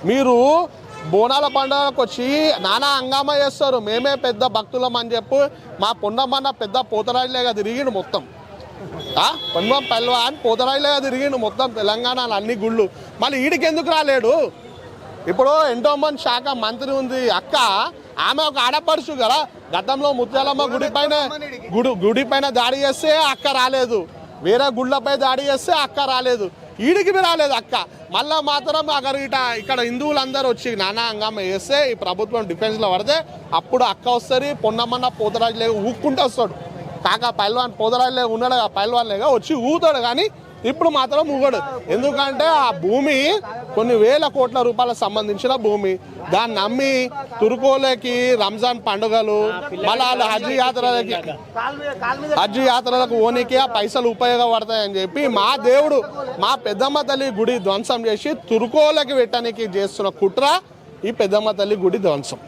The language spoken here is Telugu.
మీరు బోనాల పండుగకు వచ్చి నానా హంగామా చేస్తారు. మేమే పెద్ద భక్తులం అని చెప్పి మా పొన్నమ్మన్న పెద్ద పోతరాజులేగా తిరిగిండు మొత్తం. పొన్నం పల్వాన్ పోతరాజులేగా తిరిగిండు మొత్తం తెలంగాణలో అన్ని గుళ్ళు. మళ్ళీ ఈడికి ఎందుకు రాలేడు? ఇప్పుడు ఎండోమెంట్ శాఖ మంత్రి ఉంది అక్క, ఆమె ఒక ఆడపడుచు కదా. గతంలో ముత్యాలమ్మ గుడి పైన దాడి చేస్తే అక్క రాలేదు, వేరే గుళ్ళపై దాడి చేస్తే అక్క రాలేదు, ఈడికి రాలేదు అక్క. మళ్ళా మాత్రం అక్కడ ఇక్కడ హిందువులందరూ వచ్చి నానా హంగామా చేస్తే ఈ ప్రభుత్వం డిఫెన్స్లో పడితే అప్పుడు అక్క వస్తుంది. పొన్నమ్మన్న పోతరాజు లేక ఊక్కుంటూ వస్తాడు. కాక పైల్వాన్ పోతరాజు లేక ఉన్నాడు, ఆ పైల్వాన్ లేక వచ్చి ఊతాడు. కానీ ఇప్పుడు మాత్రం ఊగడు. ఎందుకంటే ఆ భూమి కొన్ని వేల కోట్ల రూపాయలకు సంబంధించిన భూమి. దాన్ని నమ్మి తుర్కోలకి రంజాన్ పండుగలు, మళ్ళీ హజ్ యాత్రలకు ఓనికి ఆ పైసలు ఉపయోగపడతాయని చెప్పి మా దేవుడు మా పెద్దమ్మ తల్లి గుడి ధ్వంసం చేసి తుర్కోలకి పెట్టడానికి చేస్తున్న కుట్ర ఈ పెద్దమ్మ తల్లి గుడి ధ్వంసం.